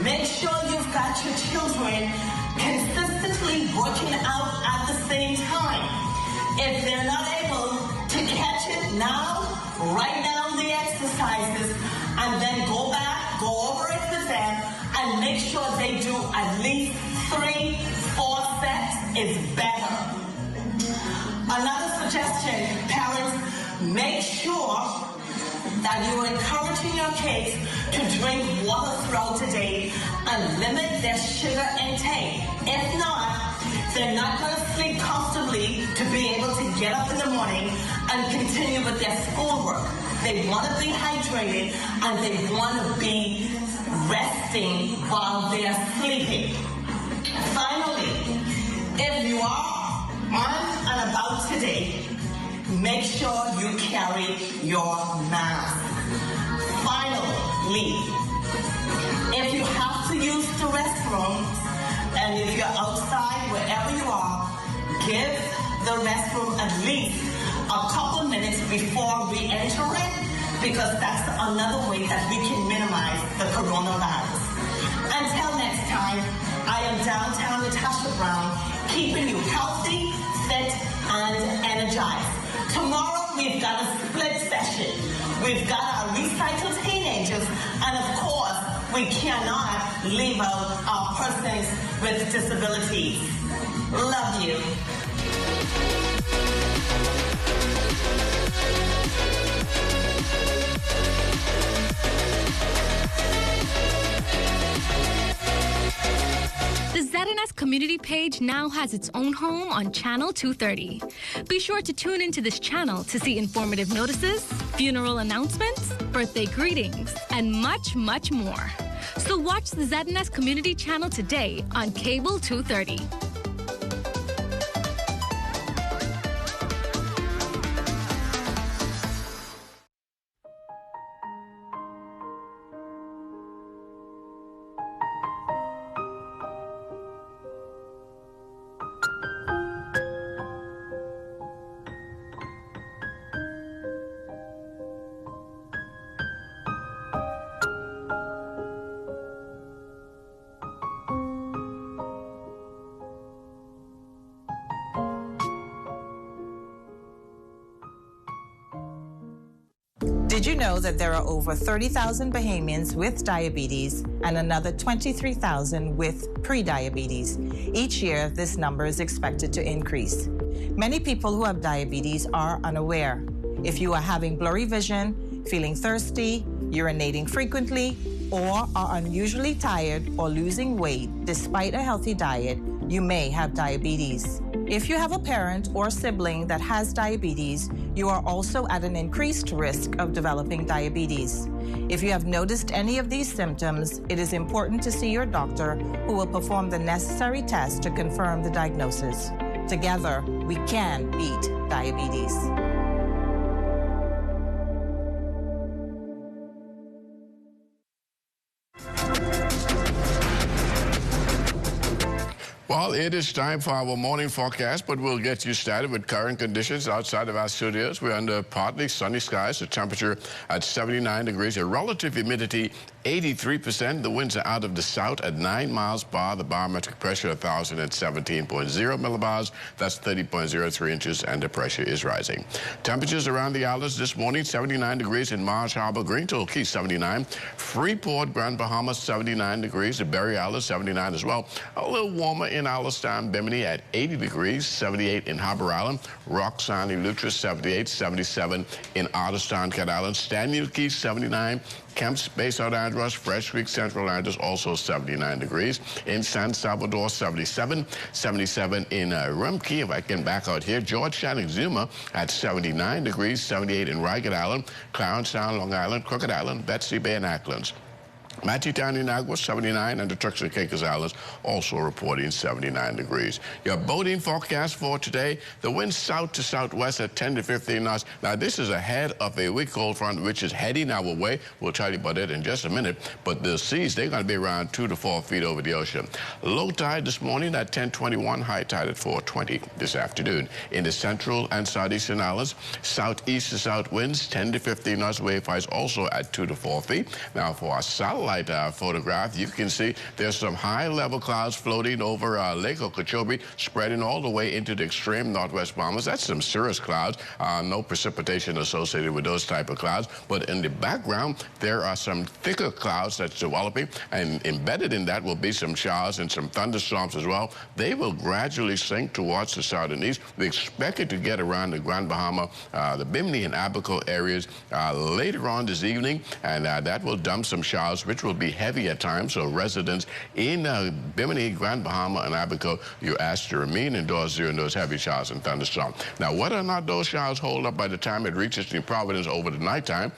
Make sure you've got your children consistently working out at the same time. If they're not able to catch it now, write down the exercises and then go back, go over it with them, and make sure they do at least 3, 4 sets is better. Another suggestion, parents, make sure that you're encouraging your kids to drink water throughout the day and limit their sugar intake. If not, they're not going to sleep comfortably to be able to get up in the morning and continue with their schoolwork. They want to be hydrated and they want to be resting while they are sleeping. Finally, if you are on and about today, make sure you carry your mask. Finally, if you have to use the restroom, and if you're outside, wherever you are, give the restroom at least a couple minutes before we enter it, because that's another way that we can minimize the coronavirus. Until next time, I am downtown Natasha Brown, keeping you healthy, fit, and energized. Tomorrow, we've got a split session. We've got our recycled teenagers, and of course, we cannot leave out our persons with disabilities. Love you. The ZNS community page now has its own home on Channel 230. Be sure to tune into this channel to see informative notices, funeral announcements, birthday greetings, and much, much more. So watch the ZNS community channel today on Cable 230. Did you know that there are over 30,000 Bahamians with diabetes and another 23,000 with prediabetes? Each year, this number is expected to increase. Many people who have diabetes are unaware. If you are having blurry vision, feeling thirsty, urinating frequently, or are unusually tired or losing weight despite a healthy diet, you may have diabetes. If you have a parent or sibling that has diabetes, you are also at an increased risk of developing diabetes. If you have noticed any of these symptoms, it is important to see your doctor, who will perform the necessary tests to confirm the diagnosis. Together, we can beat diabetes. Well, it is time for our morning forecast, but we'll get you started with current conditions outside of our studios. We're under partly sunny skies, the temperature at 79 degrees, a relative humidity 83%. The winds are out of the south at 9 miles per hour. The barometric pressure 1,017.0 millibars. That's 30.03 inches, and the pressure is rising. Temperatures around the islands this morning: 79 degrees in Marsh Harbor, Greenville Key 79, Freeport, Grand Bahama 79 degrees, the Berry Island 79 as well. A little warmer in Allenstown, Bimini at 80 degrees, 78 in Harbor Island, Roxanne, Eleuthera 78, 77 in Otterstown, Cat Island, Stanley Key 79, Kemps, Bay South Andros, Fresh Creek, Central Andros also 79 degrees. In San Salvador, 77, 77 in Rumkey. If I can back out here, Georgetown, Exuma at 79 degrees, 78 in Ragged Island, Clarence Sound, Long Island, Crooked Island, Betsy Bay, and Acklands. Mattytown in Agua, 79, and the Turks and Caicos Islands also reporting 79 degrees. Your boating forecast for today: the wind south to southwest at 10 to 15 knots. Now, this is ahead of a weak cold front, which is heading our way. We'll tell you about it in just a minute. But the seas, they're going to be around 2 to 4 feet over the ocean. Low tide this morning at 10:21, high tide at 4:20 this afternoon. In the central and southeastern islands, southeast to south winds, 10 to 15 knots, wave heights also at 2 to 4 feet. Now, for our satellite photograph, you can see there's some high-level clouds floating over Lake Okeechobee, spreading all the way into the extreme northwest Bahamas. That's some cirrus clouds. No precipitation associated with those type of clouds. But in the background, there are some thicker clouds that's developing, and embedded in that will be some showers and some thunderstorms as well. They will gradually sink towards the south and east. We expect it to get around the Grand Bahama, the Bimini and Abaco areas later on this evening, and that will dump some showers, which will be heavy at times. So residents in Bimini, Grand Bahama, and Abaco, you're asked to remain indoors during those heavy showers and thunderstorms. Now, whether or not those showers hold up by the time it reaches New Providence over the nighttime,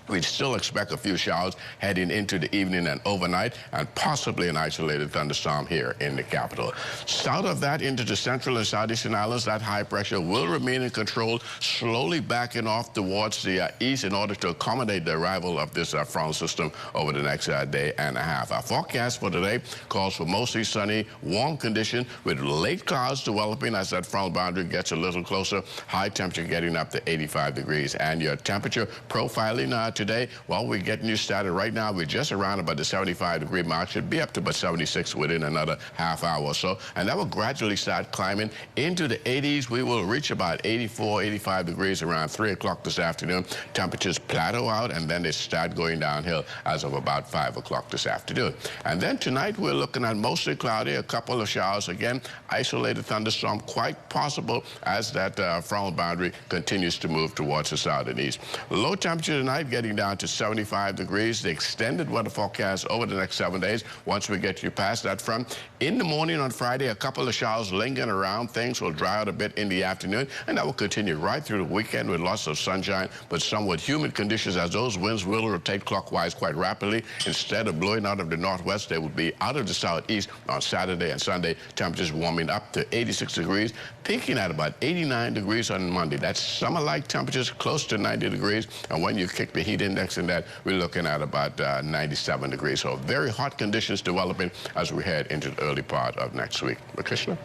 we'd still expect a few showers heading into the evening and overnight, and possibly an isolated thunderstorm here in the capital. South of that, into the central and southeastern islands, that high pressure will remain in control, slowly backing off towards the east in order to accommodate the arrival of this front system over the next day and a half. Our forecast for today calls for mostly sunny, warm conditions with late clouds developing as that front boundary gets a little closer. High temperature getting up to 85 degrees. And your temperature profiling today, well, we're getting you started right now. We're just around about the 75-degree mark. Should be up to about 76 within another half hour or so. And that will gradually start climbing into the 80s. We will reach about 84, 85 degrees around 3 o'clock this afternoon. Temperatures plateau out, and then they start going downhill as of about 5 o'clock this afternoon. And then tonight, we're looking at mostly cloudy, a couple of showers. Again, isolated thunderstorm quite possible as that frontal boundary continues to move towards the south and east. Low temperature tonight getting down to 75 degrees. The extended weather forecast over the next 7 days, once we get you past that front. In the morning on Friday, a couple of showers lingering around. Things will dry out a bit in the afternoon, and that will continue right through the weekend with lots of sunshine, but somewhat humid conditions as those winds will rotate clockwise quite rapidly. Instead of blowing out of the northwest, they will be out of the southeast on Saturday and Sunday. Temperatures warming up to 86 degrees, peaking at about 89 degrees on Monday. That's summer-like temperatures, close to 90 degrees, and when you kick the heat index in that, we're looking at about 97 degrees. So very hot conditions developing as we head into the early part of next week. Patricia?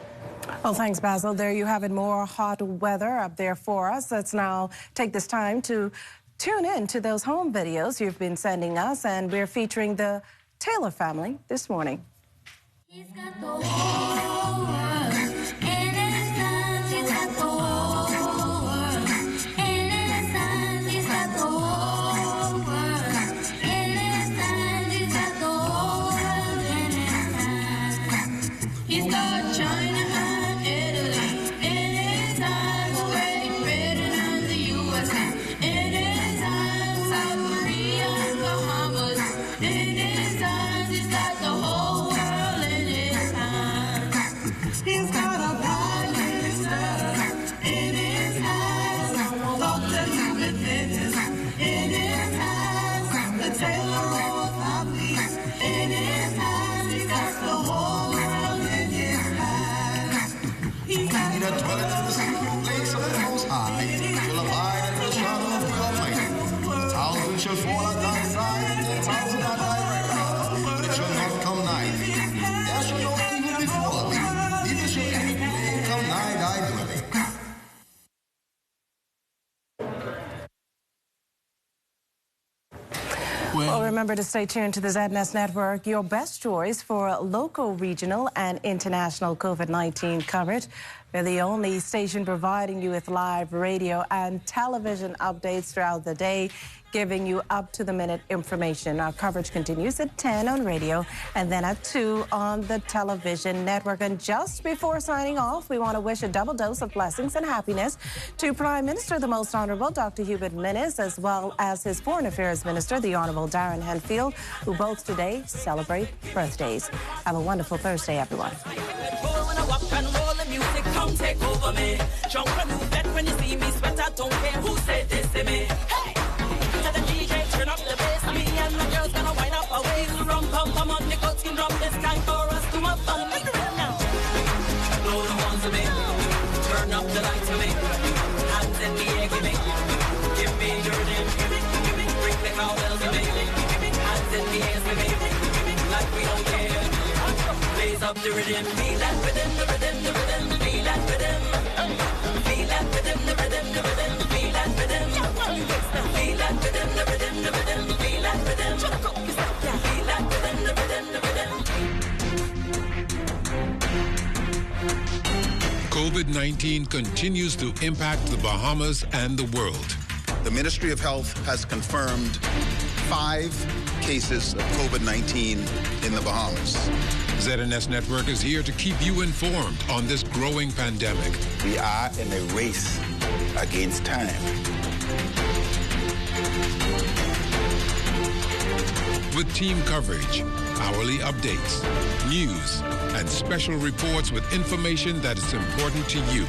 Well, thanks, Basil. There you have it, more hot weather up there for us. Let's now take this time to tune in to those home videos you've been sending us, and we're featuring the Taylor family this morning. He's got the whole world in his hands. He's got the whole world in his hands. He's got the whole got a prime minister in his hands. Dr. Hubert Minnis in his hands. The Taylor Road families in his hands. He's got the whole world in his hands. He's got He that dwelleth in the secret place of the Most High shall abide under the shadow of the Almighty. 1,000 shall fall at thy side, and 10,000 at thy right hand, but it shall not come nigh thee. There shall no evil befall thee, neither shall any plague come nigh thy dwelling. Well, remember to stay tuned to the ZNS Network, your best choice for local, regional, and international COVID-19 coverage. We're the only station providing you with live radio and television updates throughout the day, giving you up-to-the-minute information. Our coverage continues at 10 on radio and then at 2 on the television network. And just before signing off, we want to wish a double dose of blessings and happiness to Prime Minister, the Most Honorable Dr. Hubert Minnis, as well as his Foreign Affairs Minister, the Honorable Darren Henfield, who both today celebrate birthdays. Have a wonderful Thursday, everyone. Come take over me. Jump a new bed when you see me sweat. I don't care who said this to me. Hey! To the DJ, turn up the bass. Me and my girls gonna wind up a ways. Rum pum pum on the goat skin drum. It's time for us to have fun. Make it real now. Blow the horns to me. Turn up the lights to me. Hands in the air, give me. Give me your name. Bring the cowbells to me. Hands in the air, to me. Like we don't care. Blaze up the rhythm. Feel that rhythm, the rhythm, the rhythm. Feel that rhythm. Feel that rhythm, the rhythm, the rhythm. Feel that rhythm. Feel that rhythm, the rhythm, the rhythm. Feel that rhythm. Feel that rhythm, the rhythm, the rhythm. COVID-19 continues to impact the Bahamas and the world. The Ministry of Health has confirmed 5 cases of COVID-19 in the Bahamas. ZNS Network is here to keep you informed on this growing pandemic. We are in a race against time. With team coverage, hourly updates, news, and special reports with information that is important to you.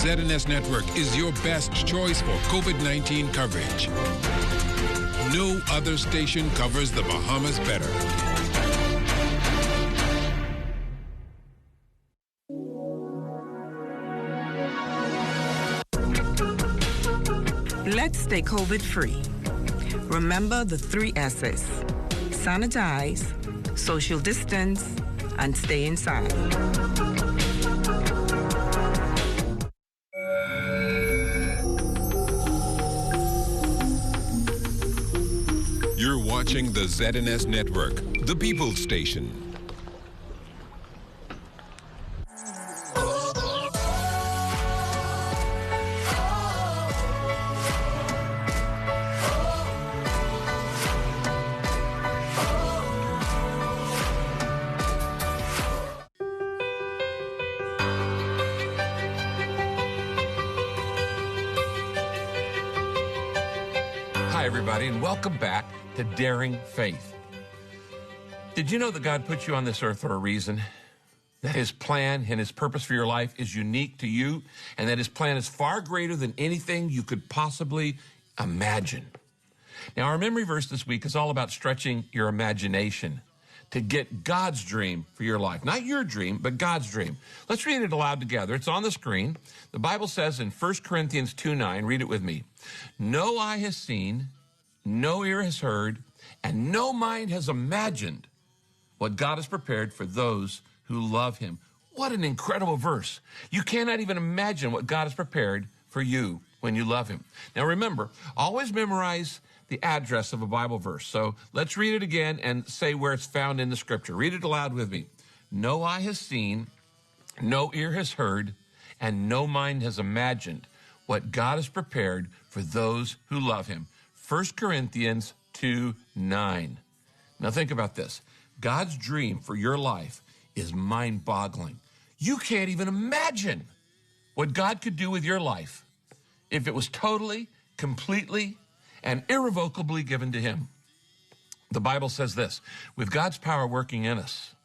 ZNS Network is your best choice for COVID-19 coverage. No other station covers the Bahamas better. Let's stay COVID-free. Remember the 3 S's. Sanitize, social distance, and stay inside. You're watching the ZNS Network, the People's Station. Hi, everybody, and welcome back to Daring Faith. Did you know that God put you on this earth for a reason? That His plan and His purpose for your life is unique to you, and that His plan is far greater than anything you could possibly imagine. Now, our memory verse this week is all about stretching your imagination to get God's dream for your life. Not your dream, but God's dream. Let's read it aloud together. It's on the screen. The Bible says in 1 Corinthians 2:9, read it with me. No eye has seen, no ear has heard, and no mind has imagined what God has prepared for those who love Him. What an incredible verse. You cannot even imagine what God has prepared for you when you love Him. Now remember, always memorize the address of a Bible verse. So let's read it again and say where it's found in the scripture. Read it aloud with me. No eye has seen, no ear has heard, and no mind has imagined what God has prepared for those who love Him. 1 Corinthians 2:9. Now think about this. God's dream for your life is mind-boggling. You can't even imagine what God could do with your life if it was totally, completely, and irrevocably given to Him. The Bible says this, with God's power working in us,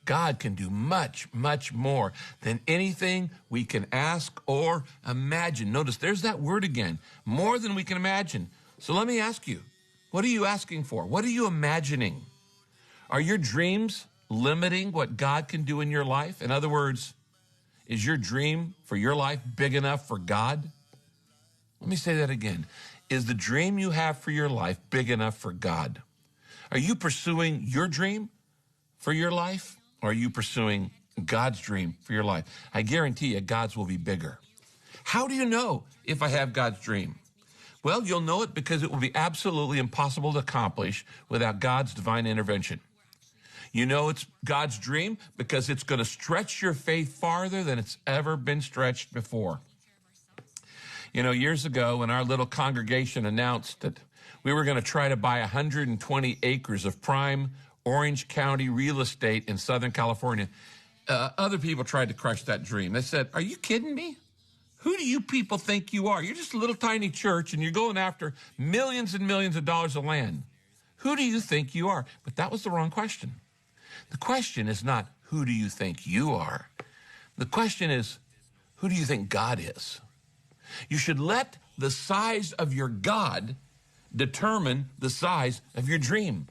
God can do much, much more than anything we can ask or imagine. Notice there's that word again, more than we can imagine. So let me ask you, what are you asking for? What are you imagining? Are your dreams limiting what God can do in your life? In other words, is your dream for your life big enough for God? Let me say that again. Is the dream you have for your life big enough for God? Are you pursuing your dream for your life? Or are you pursuing God's dream for your life? I guarantee you God's will be bigger. How do you know if I have God's dream? Well, you'll know it because it will be absolutely impossible to accomplish without God's divine intervention. You know it's God's dream because it's going to stretch your faith farther than it's ever been stretched before. You know, years ago when our little congregation announced that we were going to try to buy 120 acres of prime Orange County real estate in Southern California, other people tried to crush that dream. They said, "Are you kidding me? Who do you people think you are? You're just a little tiny church and you're going after millions and millions of dollars of land. Who do you think you are?" But that was the wrong question. The question is not, who do you think you are? The question is, who do you think God is? You should let the size of your God determine the size of your dream.